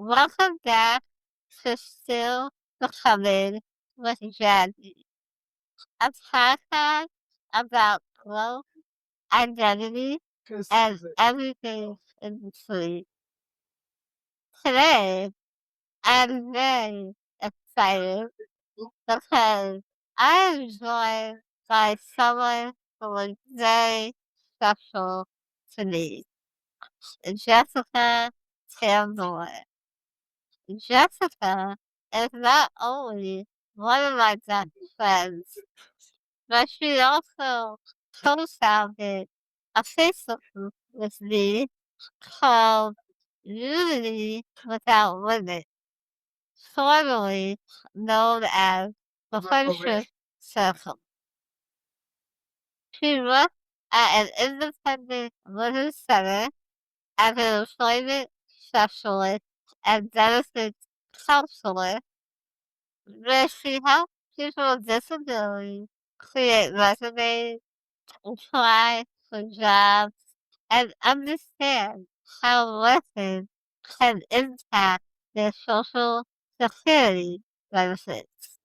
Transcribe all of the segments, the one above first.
Welcome back to Still Becoming with Jazzy, a podcast about growth, identity, and everything in between. Today, I'm very excited because I am joined by someone who is very special to me, Jessica Tambor. Jessica is not only one of my best friends, but she also co-founded a Facebook group with me called Unity Without Limit, formerly known as the Friendship Circle. She works at an independent living center as an employment specialist and benefits counselor where she helps people with disabilities create resumes, apply for jobs, and understand how working can impact their social security benefits.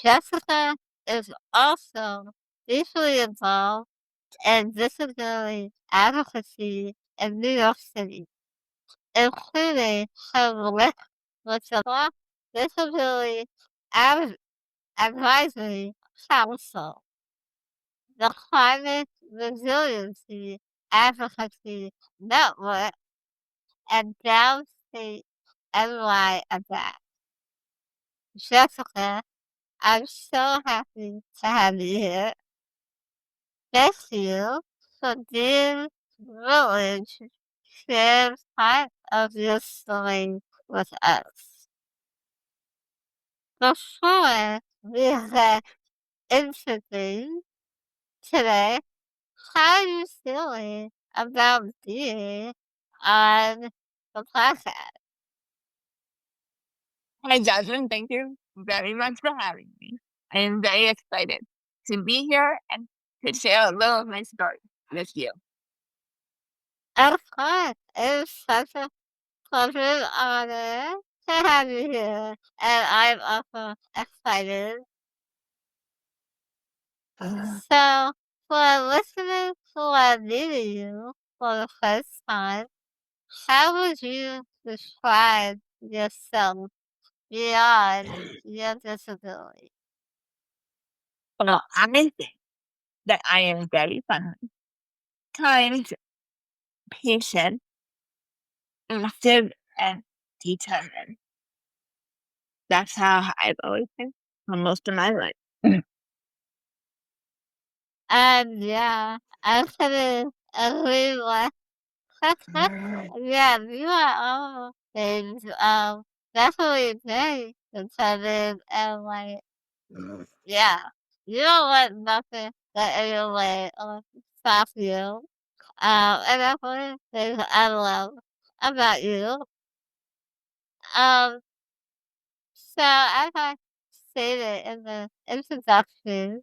Jessica is also deeply involved in disability advocacy in New York City, including her work with the Black Disability Ad- Advisory Council, the Climate Resiliency Advocacy Network, and Downstate NY Adapt. Jessica, I'm so happy to have you here. Thank you for being willing to share part of your story with us. Before we get into things today, how are you feeling about being on the podcast? Hi, Jasmine. Thank you very much for having me. I am very excited to be here and to share a little of my story with you. Of course, it's such a pleasure and honor to have you here, and I'm also excited. So, for listeners who are meeting you for the first time, how would you describe yourself beyond your disability? Well, I think that I am very fun, kind, patient, active, and determined. That's how I've always been for most of my life. Yeah, I couldn't agree more. Yeah, you are all things, definitely very conservative and like, yeah, you don't let nothing get in your way or stop you. And that's one of the things I love about you. Um, so as I stated in the introduction,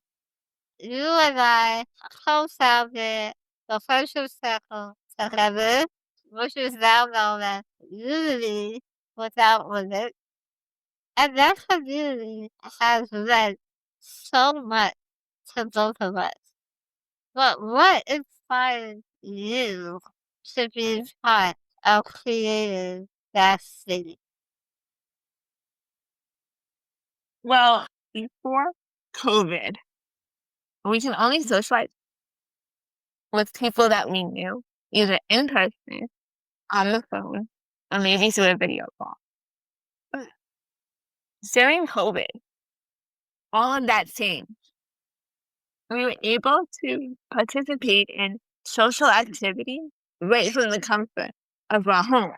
you and I co-founded the Friendship Circle together, which is now known as Unity Without Limit. And that community has meant so much to both of us. But what inspired you to be part of creating that city? Well, before COVID, we can only socialize with people that we knew, either in person, on the phone, or maybe through a video call. But during COVID, all of that changed. We were able to participate in social activities right from the comfort of our home.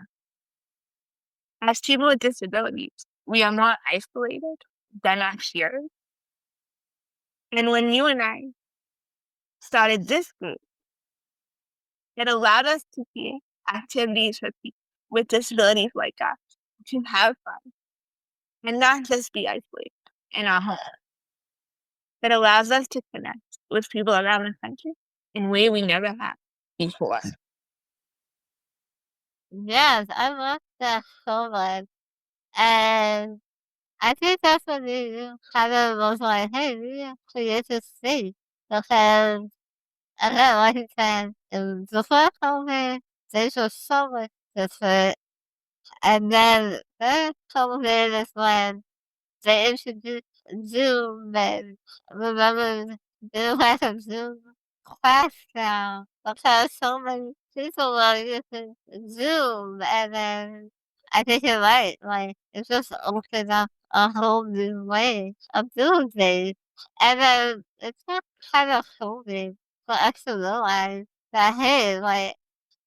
As people with disabilities, we are more isolated than our peers. And when you and I started this group, it allowed us to see activities for people with disabilities like us, to have fun, and not just be isolated in our home. It allows us to connect with people around the country in a way we never have before. yes, I love that so much. And I think that's what you kind of was like, hey, we need to create this space because again, like you said, the first COVID, things were so much different. And then the COVID is when they introduced Zoom and remember there was a Zoom class now because so many people were using Zoom and then I think you're right, like it just opened up a whole new way of doing things. And then it's not kind of homing for us to realize that hey, like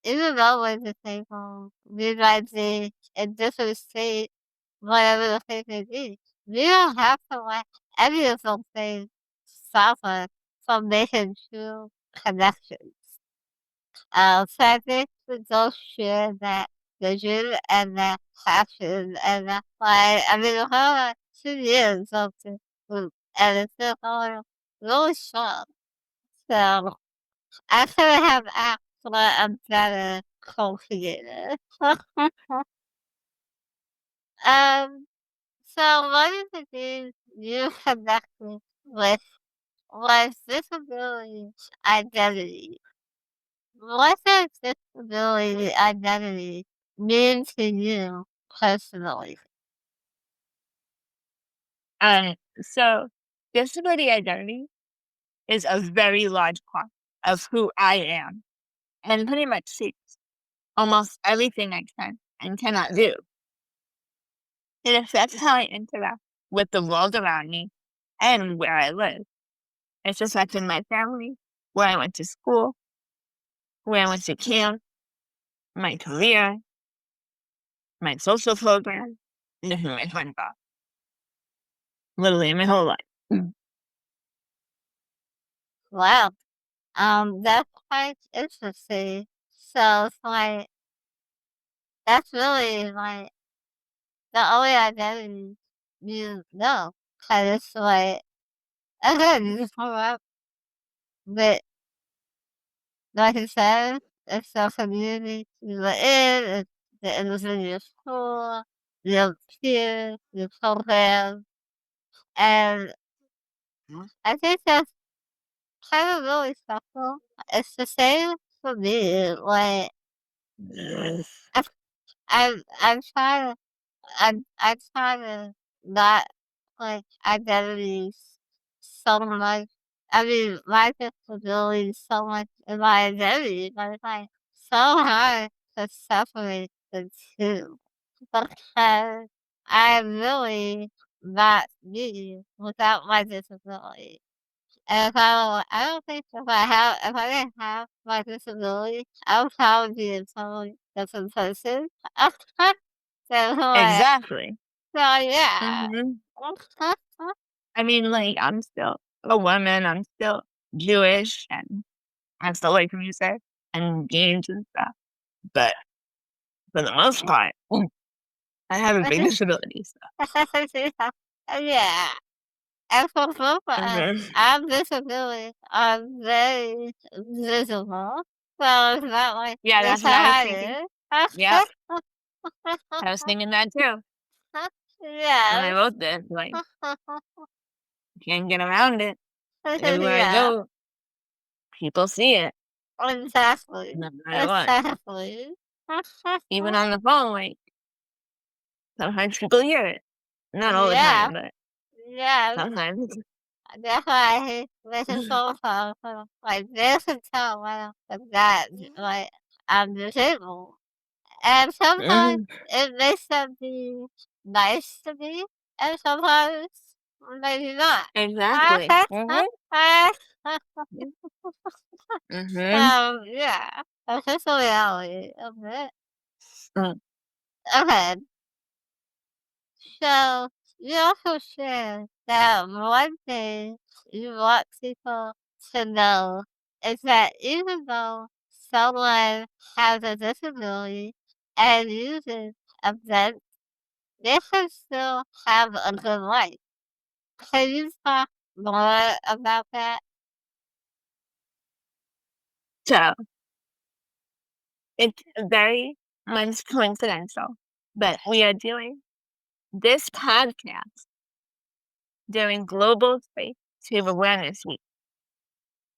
even though we're disabled, we might be in different states, whatever the case may be. We don't have to let any of those things stop us from making true connections. So I think we both share that vision and that passion and that like I mean the whole 2 years of this group and it's still going really strong. So I could have asked for a better co-creator. um, so one of the things you connected with was disability identity. What does disability identity mean to you personally? So disability identity is a very large part of who I am and pretty much shapes almost everything I can and cannot do. It affects how I interact with the world around me and where I live. It's affected my family, where I went to school, where I went to camp, my career, my social program, and who my friends are. Literally my whole life. Wow. That's quite interesting. So it's like that's really like the only identity you know. Cause it's like again, you just grew up with like you said, it's the community you were in, it's the individual school, your peers, your program, and I think that's kind of really special. It's the same for me. Like I, I'm trying to, I'm trying to not like identities so much. I mean, my disability is so much in my identity, but it's like so hard to separate the two because I'm really not me without my disability. And if I don't think if I didn't have my disability, I would probably be a totally different person. So like, Exactly. so yeah. hmm I mean, like, I'm still a woman, I'm still Jewish, and I still like music and games and stuff. But for the most part, I have a big disability. So. Yeah. And for both of us, hmm our disabilities are very visible. So it's not like Yeah, we that's what I was can thinking. hide Yep, it. I was thinking that too. When I Yes. wrote this, like, can't get around it. Everywhere I Yeah. go, people see it, Exactly. no matter what. Exactly. Even on the phone, like, sometimes people hear it. Not all the Yeah. time, but Yeah. sometimes. That's why I hate making phone calls. Like, they can tell when I'm that, like, I'm disabled. And sometimes Mhm. it makes them be nice to me, and sometimes maybe not. Exactly. Mhm. So, yeah, that's just the reality of it. Mm. Okay, so you also shared that one thing you want people to know is that even though someone has a disability and uses a vent, they can still have a good life. Can you talk more about that? So, it's very mine's coincidental, but we are doing this podcast during Global Space Awareness Week,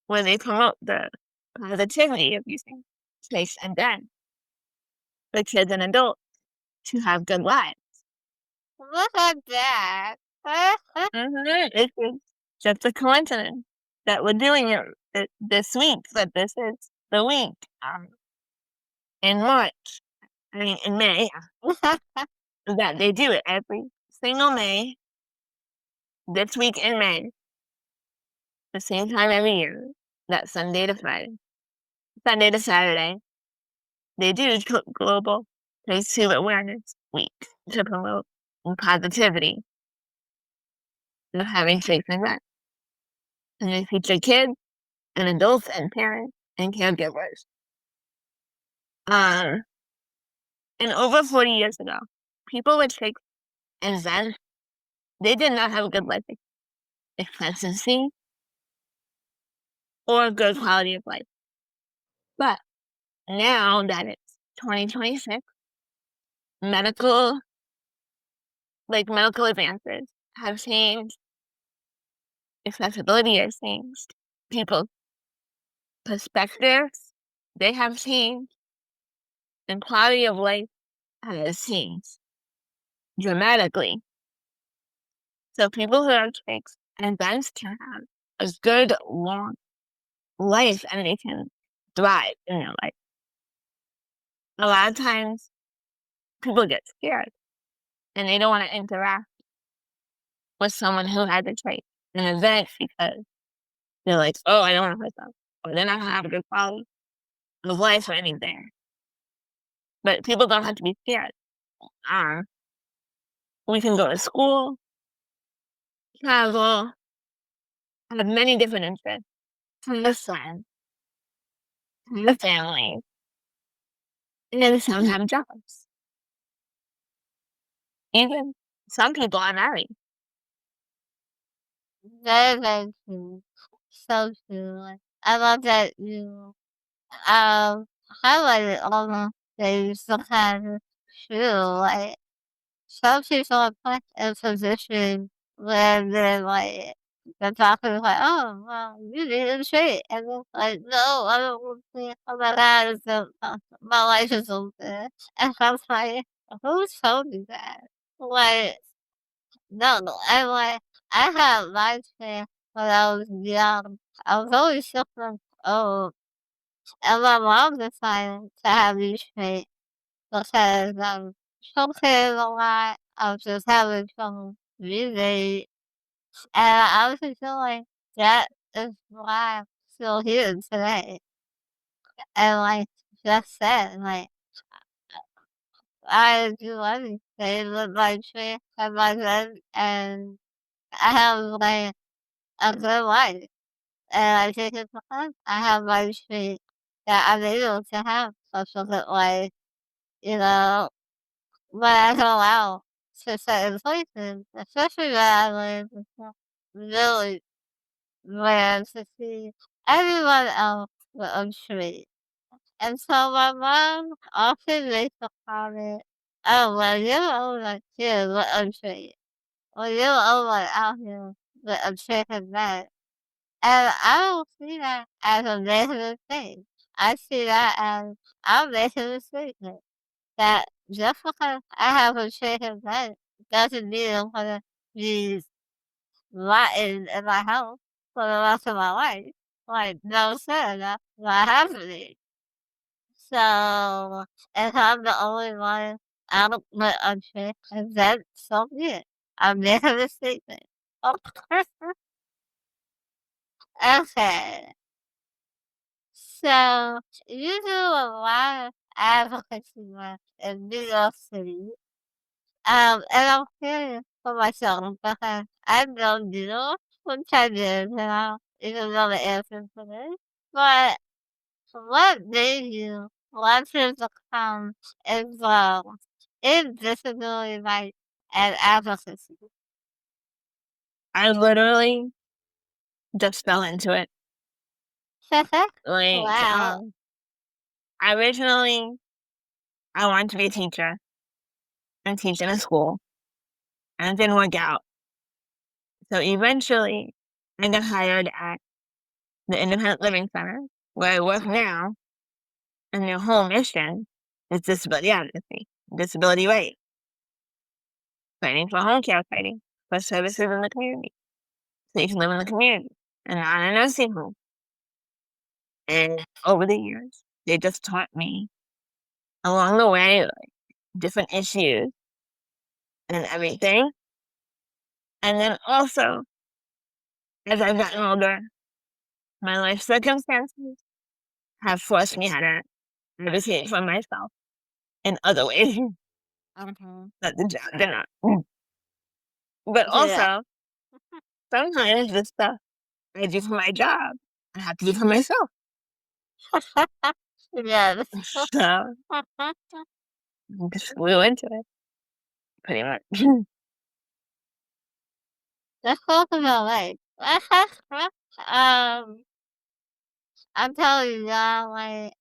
where they promote the positivity of using space and dance for kids and adults to have good lives. Look at that. It's just a coincidence that we're doing it this week, that this is the week in March, in May, that they do it every single May, this week in May, the same time every year, that Sunday to Saturday, they do Global Space Awareness Week to promote positivity of having faith in that. And they feature kids and adults and parents and caregivers. And over 40 years ago, people with trachs and vents, they did not have a good life expectancy or good quality of life. But now that it's 2026, medical advances have changed, accessibility has changed, people's perspectives, they have changed, and quality of life has changed dramatically. So people who have trachs and vents can have a good long life and they can thrive in their life. A lot of times people get scared and they don't want to interact with someone who has a trait in an event because they're like, oh, I don't want to hurt them. Or they're not going to have a good quality of life or anything. But people don't have to be scared. We can go to school, travel, have many different interests, have friends, have family, and then some have jobs. Even some people are married. Very, very true. So true. I love that you highlighted all the things that kind true. Like some people are put in a position where they're like the doctor is like, oh well, you need a treat, and they're like, no, I don't want to. Oh my God, my life is over. And I'm like, who told you that? Like, no, no, I had life care when I was young. I was always suffering. Oh, and my mom decided to have me straight because choking a lot. I was just having trouble breathing, and I was just feeling that is why I'm still here today. And like just said, like I do everything with my tree and my gun, and I have like a good life. And I take it because I have my street that I'm able to have such a good life, you know, but I go out to certain places, especially where I live, it's not really rare to see everyone else with a tree. And so my mom often makes a comment, oh, well, you're over here with a tree. Well, you're over out here with a chicken bed. And I don't see that as a negative thing. I see that as I'm making a statement that just because I have a chicken bed doesn't mean I'm gonna be rotten in my house for the rest of my life. Like, no sir, that's not happening. So if I'm the only one out with a chicken bed, so be it. I'm making a statement. Okay. So you do a lot of advocacy work in New York City. And I'm curious for myself because I've known you for 10 years now, even though the answer for this. But what made you want to become involved in disability rights and advocacy? I literally just fell into it. Like, Wow. originally, I wanted to be a teacher and teach in a school, and it didn't work out. So eventually, I got hired at the Independent Living Center, where I work now, and their whole mission is disability advocacy, disability rights, fighting for home care, fighting for services in the community, so you can live in the community and not in a nursing home. And over the years, they just taught me along the way, like, different issues and everything. And then also, as I've gotten older, my life circumstances have forced me how to advocate for myself in other ways Mhm. that the job did not. But Yeah. also, sometimes the stuff I do for my job, I have to do for myself. Yes. So I just flew into it, pretty much. Let's talk about like um I'm telling you now, like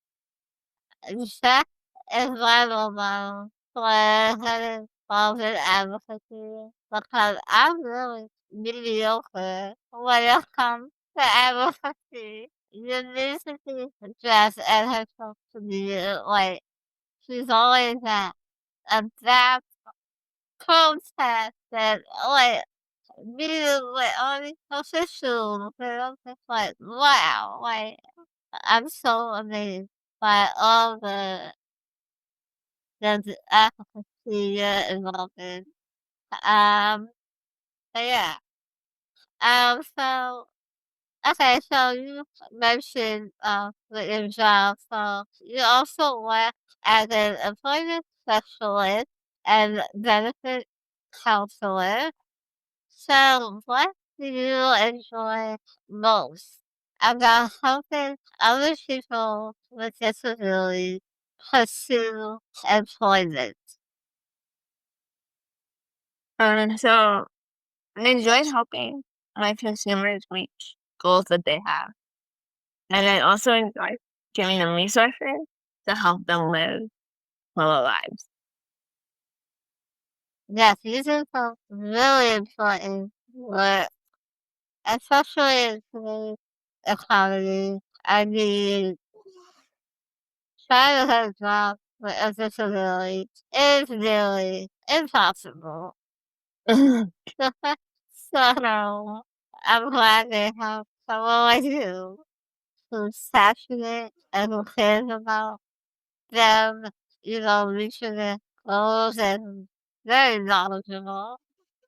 respect is vital now for having involved in advocacy because I'm really mediocre when it comes to advocacy. You need to see Jess and her social media, like she's always at that protest and like being like all these officials and I'm just like wow, like I'm so amazed by all the advocacy you're involved in. Um, but yeah. So okay, so you mentioned with your job, so you also work as an employment specialist and benefit counselor. So what do you enjoy most about helping other people with disabilities pursue employment? So I enjoy helping my consumers reach goals that they have. And I also enjoy giving them resources to help them live fuller lives. Yes, these are some really important work, especially in today's economy. I mean, trying to have a job with a disability is nearly impossible. So I'm glad they have someone like you who's passionate and who cares about them, reaching their goals and very knowledgeable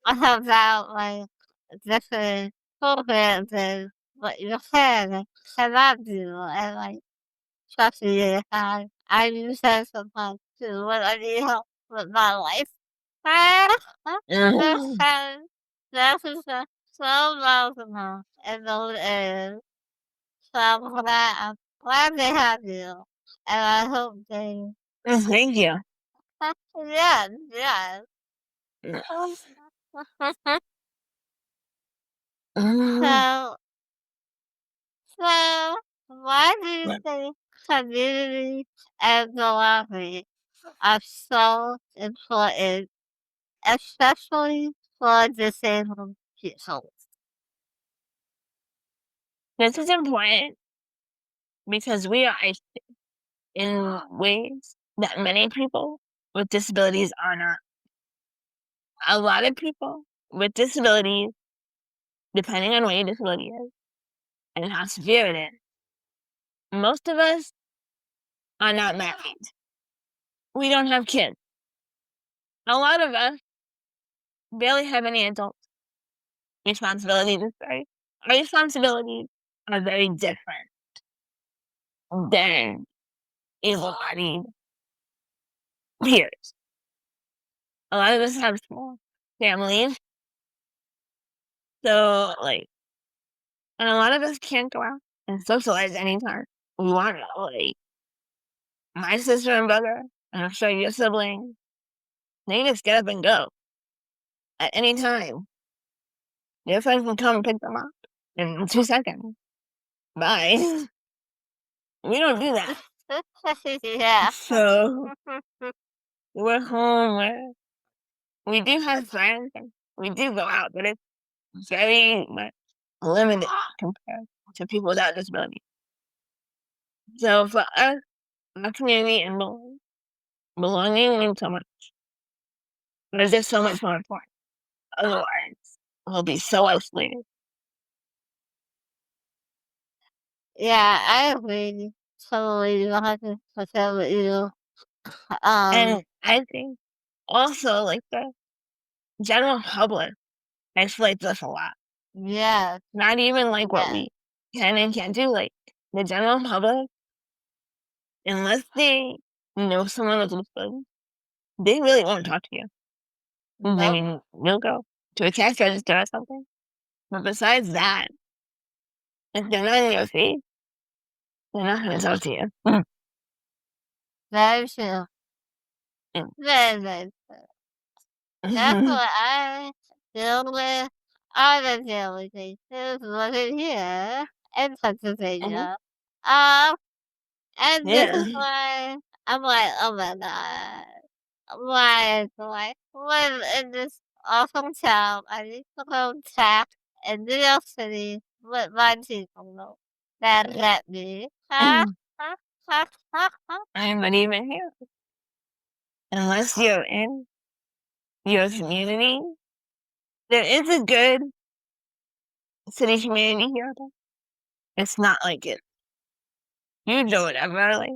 about like different programs and what you can and cannot do and like trust me, I use that sometimes too when I need help with my life. This time, this is so knowledgeable in those areas. So I'm glad they have you. And I hope they, Thank you. yes, yes. So, so, why do you think community and belonging are so important, especially for disabled people? This is important because we are isolated in ways that many people with disabilities are not. A lot of people with disabilities, depending on what your disability is and how severe it is, most of us are not married. We don't have kids. A lot of us barely have any adult responsibilities. Sorry. Our responsibilities are very different than able-bodied peers. A lot of us have small families, so and a lot of us can't go out and socialize anytime we want to. Like my sister and brother, and I'm sure your siblings, they just get up and go at any time. Your friends can come and pick them up in 2 seconds. Bye. We don't do that. Yeah. So we're home. We do have friends. And we do go out, but it's very much limited compared to people without disabilities. So for us, our community and belonging means so much. There's just so much more important. Otherwise, we'll be so isolated. Yeah, I agree totally 100% with you. And I think also like the general public isolates us a lot. yeah, Not even like what yeah, we can and can't do. Like the general public, unless they know someone with a disability, they really won't talk to you. I nope, mean, you'll go to a cash register or something. But besides that, if they're not in your face, they're not going to talk to you. very true. Very, very true. That's what I deal with on a daily basis living here in Pennsylvania. Um, and this is Yeah. why I'm like, oh my god. Like, live in this awesome town. I need to go back in New York City with my people that let me. Ha, ha, ha. I'm not even here. Unless you're in your community, there is a good city community here. Though. It's not like it. You do whatever. Like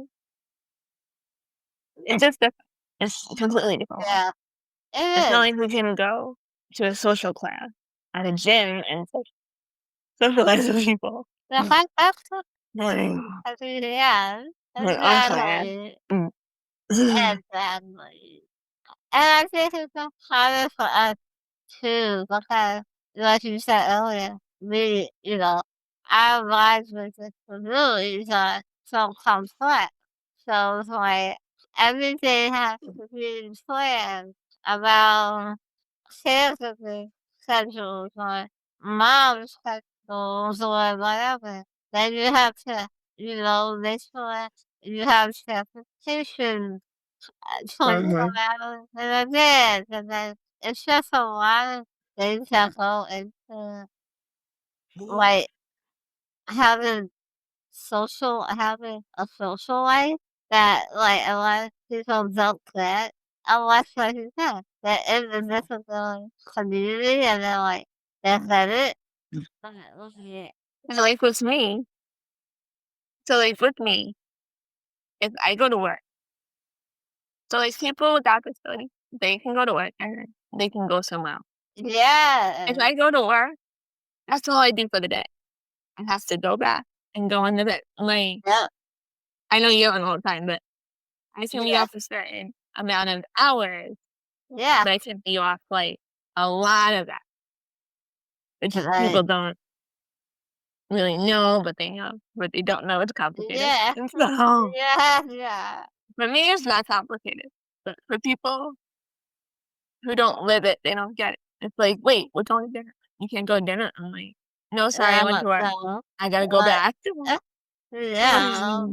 it's just different. It's completely different. Yeah, It's not it is. like we can go to a social class at a gym and socialize with people. The fact that's Like, yeah, like on class. exactly, Mm. exactly. And I think it's so harder for us too, because like you said earlier, our lives with disabilities are so complex. So it's like everything has to be planned around caregiving schedules or mom schedules or whatever. Then you have to, make sure you have transportation 24 Mhm. hours in advance, and then it's just a lot of things that go into, like, having having a social life that, like, a lot of people don't get unless, like you said, they're in the disability community and they're like, they said it. Okay, look at it. And like with me, so like with me, if I go to work, so like people without disability, they can go to work and they can go somewhere else. If Yeah. I go to work, that's all I do for the day. I have to go back and go into bed. Like Yeah. I know you don't all the time, but I can be Yeah. off a certain amount of hours, Yeah. but I can be off like a lot of that, which Right. people don't really know, but they know, but they don't know it's complicated. Yeah. And so Yeah. Yeah. for me, it's not complicated, but for people who don't live it, they don't get it. It's like, wait, we're going to dinner. You can't go to dinner. I'm like, no, sorry, I went to work. So, I gotta go like, back. yeah.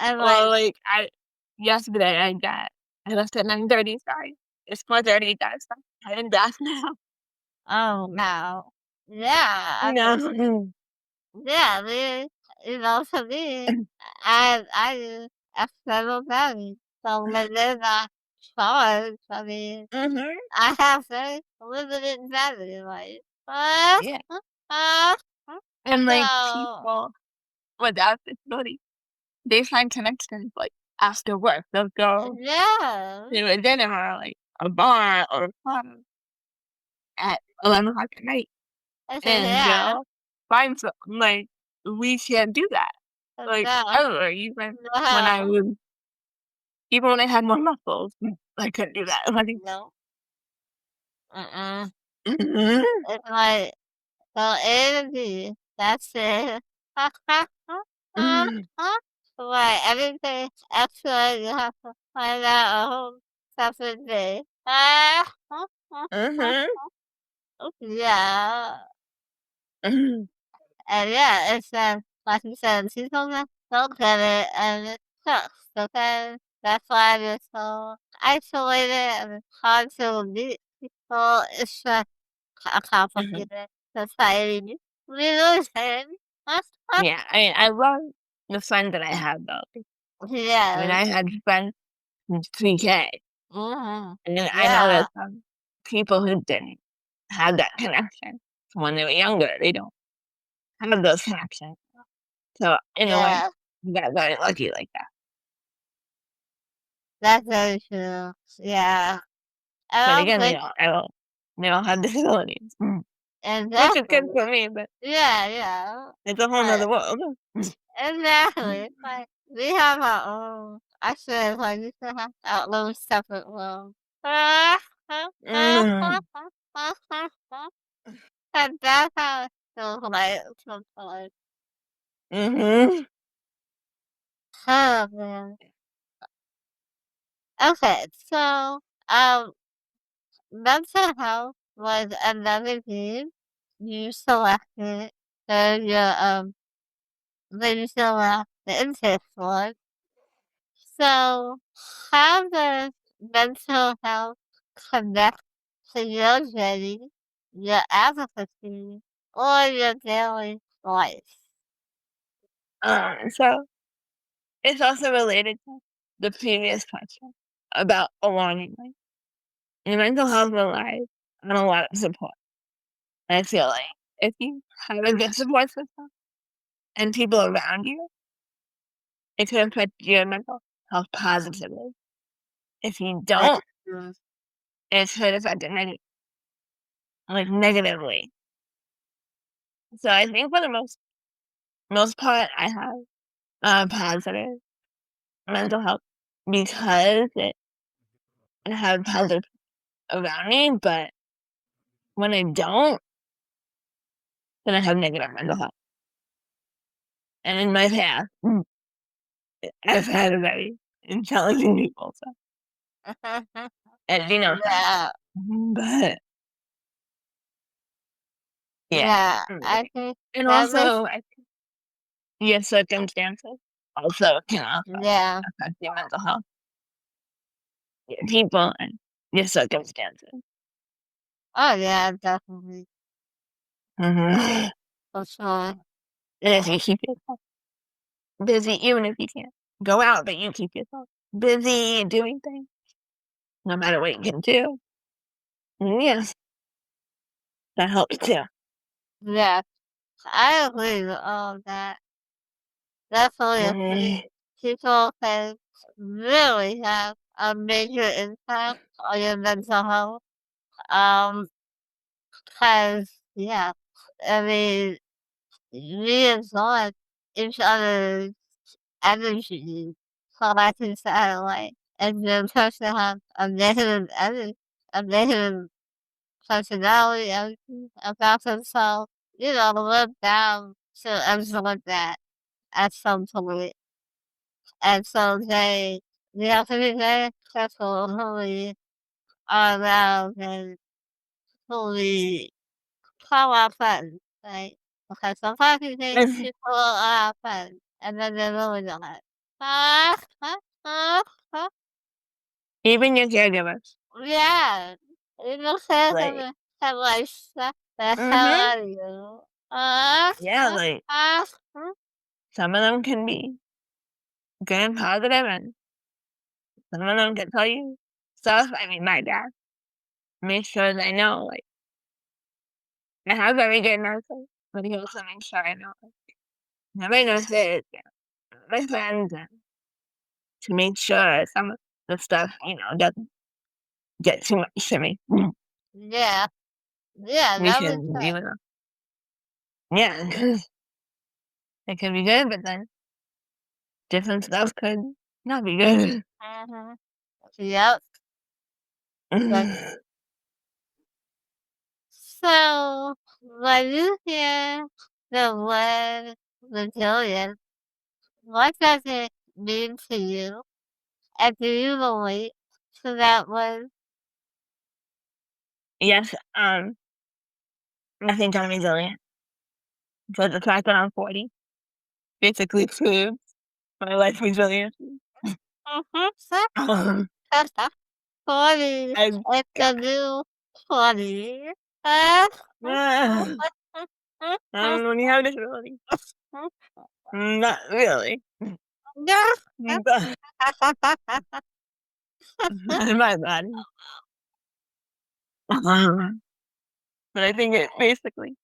And Well, like, like yesterday I left at 9:30. Sorry, it's 4:30. Guys, I'm heading back now. oh no. Yeah, I mean, No. yeah, I mean, to me, I do external value. So when they're not charged, I mean, Mhm. I have very limited value, like, uh, Yeah, uh, uh, and like so, people without disability, they find connections like after work. They'll go yeah, to a dinner or like a bar or a club at 11 o'clock at night, I said, and yeah, they'll find something like we can't do that. Like no, ever, even when I no, was even when I had more muscles, I couldn't do that. Like, no, uh-uh. mhm. It's like, so energy. That's it. Mhm. Right, everything extra you have to find out a whole separate day. Mhm. Yeah, Mhm. and yeah, it's like you said, she's gonna don't get it, and sucks, okay? That's why you're so isolated and it's hard to meet people. It's just a Mhm. complicated society. We lose him. Yeah, I mean, I love the friends that I have, though. I mean, Yes. I had friends since pre-K, Mm-hmm. and then I know there's Yeah. some people who didn't have that connection when they were younger. They don't have those connections. So, in a way, Yeah. you got very lucky like that. That's very true. Yeah. But I don't again, think they all have disabilities, which is good exactly. for me, but Yeah, yeah. it's a whole But nother world. exactly. Like we have our own. I should like we should have our little separate world. Mm, And that's how it feels like sometimes. mm-hmm. Oh man. Okay, so um mental health was another game you selected your then you select the interest one. So how does mental health connect to your journey, your advocacy, or your daily life? So it's also related to the previous question about belonging. Like, your mental health relies on a lot of support. And I feel like if you have a good support system and people around you, it can affect your mental health positively. If you don't, Mm. it could affect it negatively. So I think for the most part, I have positive mental health because I have positive around me. But when I don't, then I have negative mental health. And in my past, I've had a very intelligent people, so and that. Yeah, But yeah, yeah, mm, I think and that makes, also I think your circumstances also can also yeah, affect your mental health, your people, and your circumstances. oh yeah, definitely, Mhm. for sure. And if you keep yourself busy, even if you can't go out, but you keep yourself busy doing things, no matter what you can do, yes, that helps too. Yeah, I agree with all of that. Definitely agree. Mhm. People can really have a major impact on your mental health. Um, cause yeah, I mean, we absorb each other's energy. So like you said, like, if the person has a negative energy, a negative personality about themselves, live down to absorb that at some point. And so they have to be very careful who we are around and who we call our friends, right? Because sometimes you think people are our friends, and then they're really not. Ah, ah, ah, ah. Even your caregivers, Yeah, you know, says like, I'm like, shut the hell hmm out of you. Ah, yeah, ah, like ah, ah. some of them can be good and positive, and some of them can tell you stuff. I mean, my dad makes sure that I know, like, I have very good nurses, but he also makes sure I know, like, nobody knows it, my friends, and to make sure some of the stuff, doesn't get too much to me. Yeah, yeah, We that should, was it. yeah, 'cause it could be good, but then different stuff could not be good. Mm-hmm. Yep. But so when you hear the word resilient, what does it mean to you? And do you relate to that word? Yes, I think I'm resilient, but the fact that I'm 40 basically proves my life resilience. Um, Funny. I It's got, a new funny. when you have disability, not really, but in my body. But I think it basically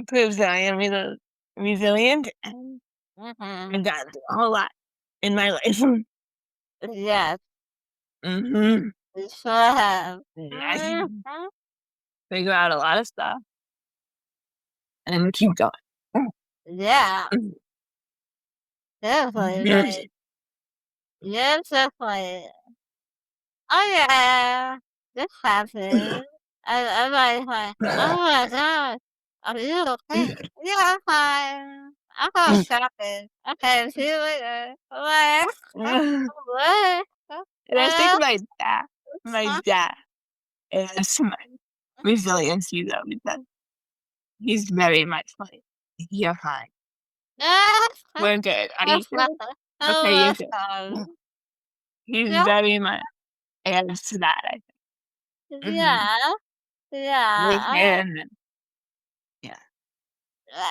proves that I am resilient and I've gotten through a whole lot in my life. Yes, hmm we sure have. I can figure out a lot of stuff and keep going. Yeah, definitely. Yes. Like, yeah, definitely. Oh yeah, this happened. I'm like, oh my god, are you okay? Yeah, I'm fine. I'm going shopping. Okay, see you later. Bye. And What? I think Uh, my dad is my resiliency though, because he's very much like, you're fine. We're good. Are you good? Okay, you're oh, good. He's yeah, very much adds to that, I think. yeah, With yeah. him, and yeah.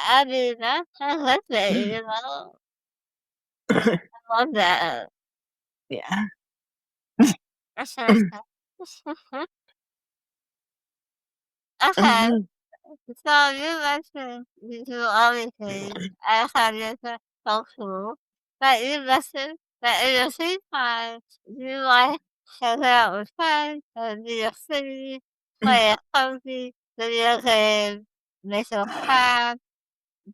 I mean, that's it, I love that. Yeah. Okay. So you mentioned you do everything. I find it so cool. But you mentioned that in your free time, you like hang out with friends in New York City, play a cozy video game, make some crafts,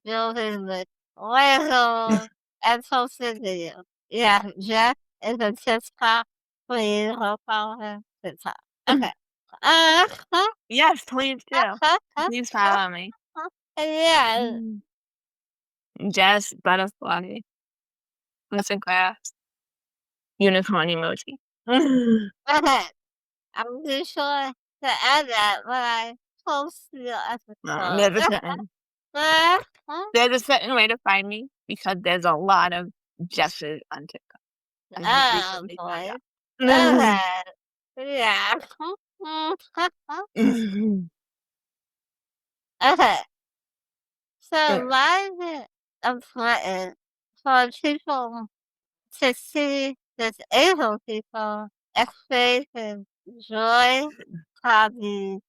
building with Legos, and posting videos. Yeah, Jeff is a TikTok. Please help follow him TikTok. Okay. Uh, Yes, please do. Please follow me. yeah. Jazz butterfly, listen class, unicorn emoji. Okay. I'm be sure to add that when I post the episode. There's a certain there's a certain way to find me because there's a lot of Jesses on TikTok. I have Oh recently found boy. out. Okay. Yeah. Okay. So why is it important for people to see disabled people experiencing joy, hobbies,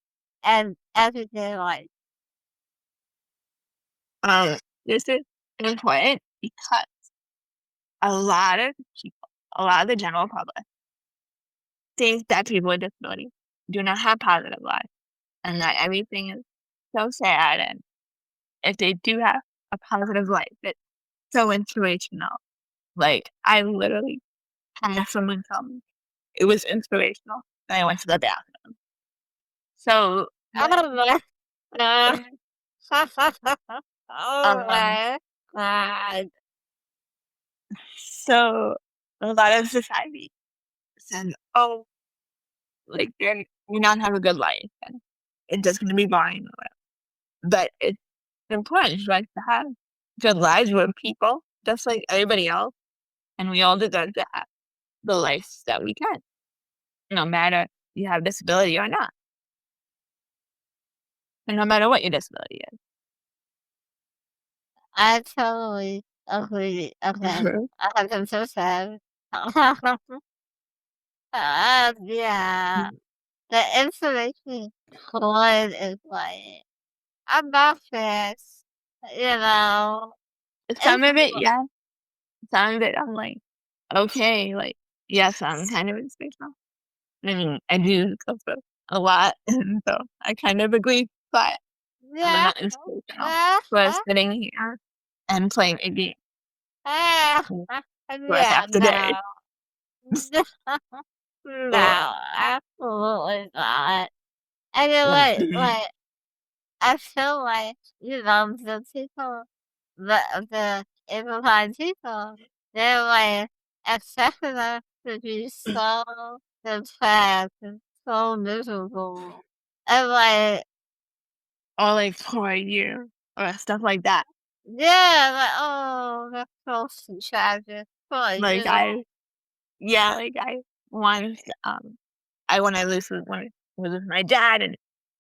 and everyday life? um, this is important because a lot of people, a lot of the general public, think that people with disabilities do not have positive lives and that everything is so sad. And if they do have a positive life, it's so inspirational. Like, I literally had someone tell me it was inspirational that I went to the bathroom. So, what? Oh my god. Oh Um, my god. so a lot of society says, oh, like, you're not have a good life and it's just going to be boring. But it's important, right, to have good lives with people, just like everybody else. And we all deserve to have the life that we can, no matter you have disability or not, and no matter what your disability I totally agree. is. Okay. I'm so sad. Yeah. The information flood is like, I'm not fast. You know, Some it's of it, yeah. Some of it, I'm like, okay, like, yes, I'm kind of inspirational. I mean, I do go through a lot, and so I kind of agree, but I'm yeah. not inspirational Uh, for uh, sitting here and playing a game for yeah, half the day. no. No, absolutely not. And then like, I feel like, the people, the immigrant people, they're like expecting us to be so depressed and so miserable. And like, or like for a year or stuff like that. Yeah, like, oh, that's so tragic for Like you. I, yeah, like I once, I when I was with my dad, and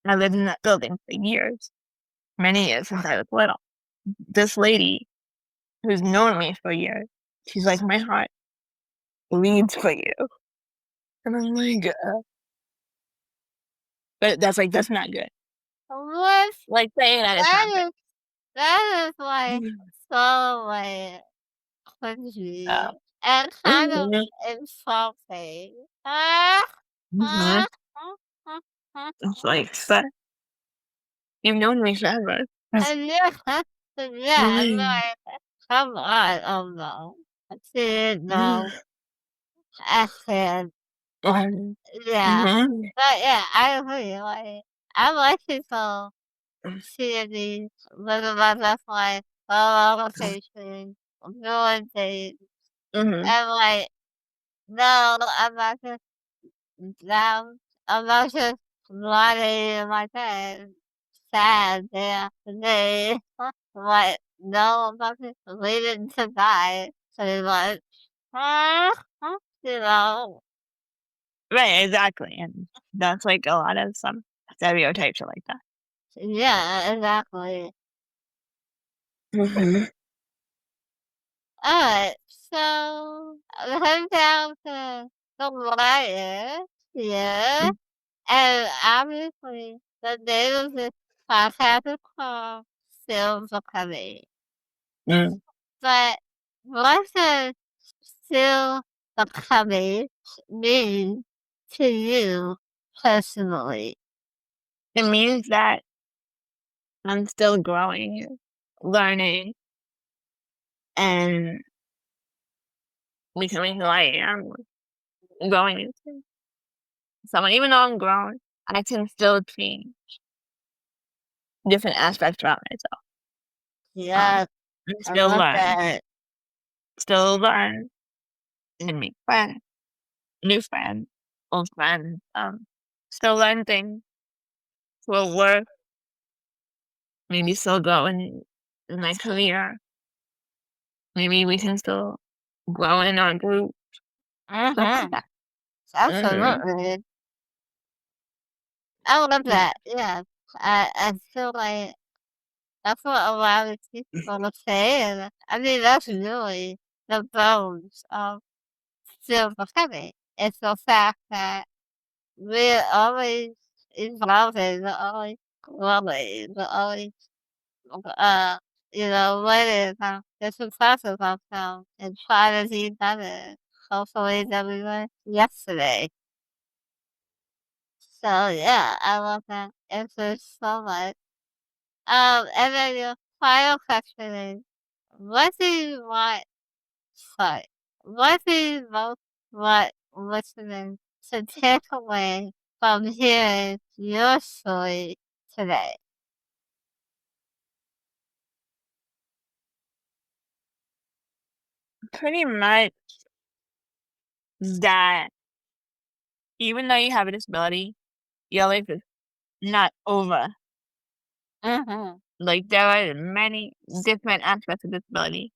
I lived in that building for years, many years since I was little. This lady who's known me for years, she's like, my heart bleeds for you, and I'm like, but that's like that's not good. What? Like saying that it's not That is, that is like good. so like Uh, cringy and kind of mhm, insulting. Ah, mhm. ah, ah, ah, ah, It's ah. like, but you've known me forever. And yeah, yeah, I'm Mhm, like, come on, oh no. I didn't know. I said, yeah. mhm, But yeah, I agree. Like, I like people seeing these living my best life, all on vacation, doing things, mhm. and like, no, I'm not just down. I'm not just lying in my bed, sad day after day. Like, no, I'm not just leaving to die pretty much. You know, Right, exactly, and that's like a lot of some stereotypes are like that. yeah, exactly. Mhm, Alright, so head down to the wire here, and obviously the name of this podcast is called Still Becoming. mm. But what does still becoming mean to you personally? It means that I'm still growing, learning, and becoming who I am, growing into someone. Even though I'm grown, I can still change different aspects about myself. Yes, And I still love learn, that. still learn, and make friends, new friends, old friends. Still learn things, will work, maybe still go in my career. Maybe we can still grow in our group, stuff like Mm-hmm. that. Mhm, Absolutely. I love mm, that. Yeah. I feel like that's what a lot of people are saying. I mean, that's really the bones of still becoming. It's the fact that we're always evolving, we're always growing, we're always, uh, learning how different parts of ourselves and trying to be better, hopefully than we were yesterday. So yeah, I love that answer so much. And then your final question is, what do you want, sorry, what do you most want listeners to take away from hearing your story today? pretty much that even though you have a disability, your life is not over. Mm-hmm. Like there are many different aspects of disability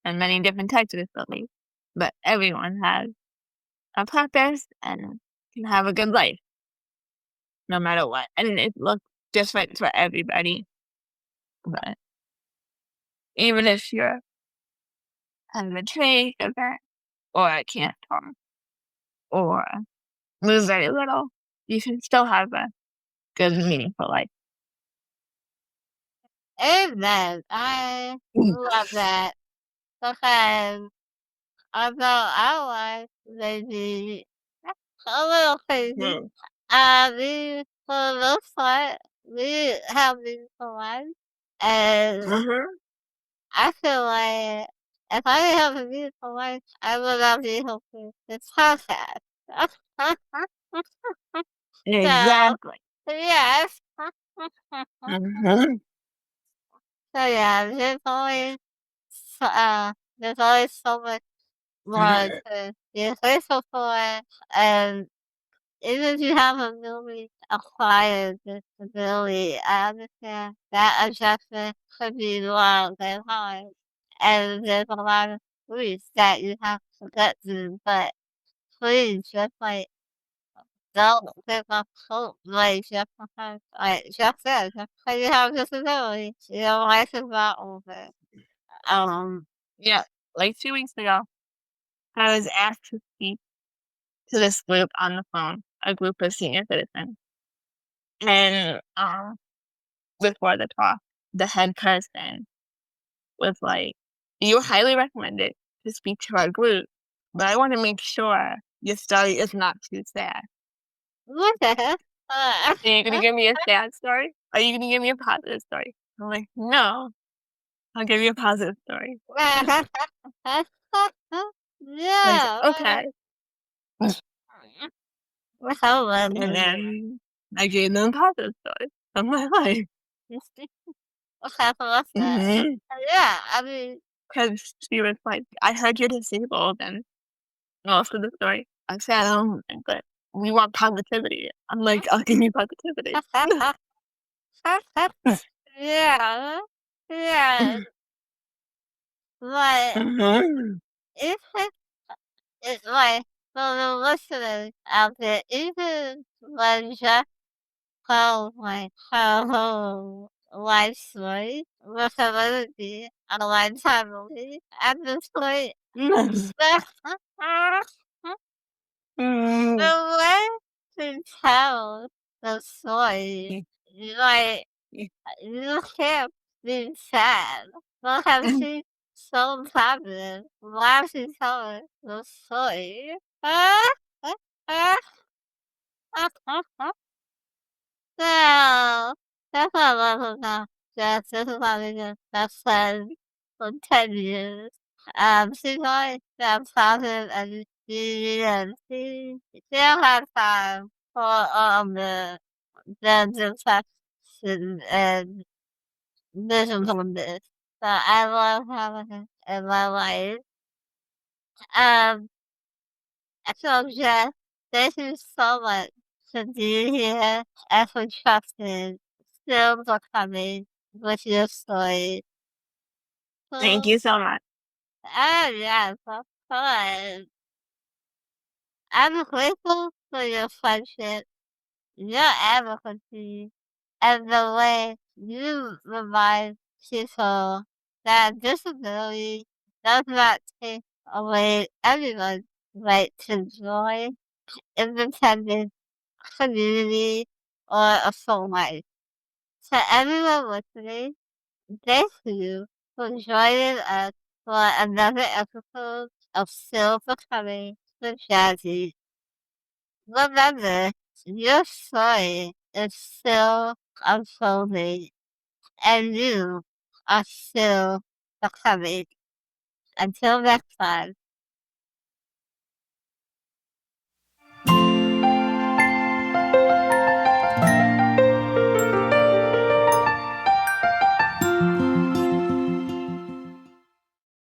and many different types of disability, but everyone has a purpose and can have a good life no matter what. And it looks different for everybody. But even if you're having a trach event or a cancer or move very little, you can still have a good, meaningful life. Amen. I love that because although our life may be a little crazy, Mhm. we, for the most part, we have meaningful lives. And Mhm. I feel like if I didn't have a beautiful life, I would not be able to this podcast. So, Exactly. yes. Mhm. So yeah, there's always so much more Mhm. to be grateful for, and even if you have a newly acquired disability, I understand that adjustment could be long and hard, and there's a lot of grief that you have to get through, but please just like don't give up hope, like just because like just said, just because you have disability, your life is not over. Um Yeah, like 2 weeks ago, I was asked to speak to this group on the phone, a group of senior citizens. And before the talk, the head person was like, "You're highly recommended to speak to our group, but I want to make sure your story is not too sad. what the heck? Are you gonna give me a sad story? Are you gonna give me a positive story?" I'm like, "No, I'll give you a positive story." Like, Yeah. okay. And However, then I gave them a positive story of my life. okay, so what's that? Mhm. Yeah, I mean, Because she was like, "I heard you're disabled," and most of the story, I said, but we want positivity. I'm like, "I'll give you positivity." yeah, yeah, but Mhm. it's like, it's like, for the listeners out there, even when Jeff told like her whole life story with her ability and a lifetime movie, at this point, the way to tell the story, like, you can't be sad. Because she's so positive while she's telling the story. So, that's what I love about Jess. This is why we just best friends for 10 years. She's always been positive and she still has time for the deception and miserableness. So I love having her in my life. Um, so Jess, thank you so much for being here and for trusting still for coming with your story. Thank So, you so much. yes, of course. I'm grateful for your friendship, your advocacy, and the way you remind people that disability does not take away everyone's right to joy, independence, community, or a full life. To everyone listening, thank you for joining us for another episode of Still Becoming with Jazzy. Remember, your story is still unfolding, and you are still becoming. Until next time.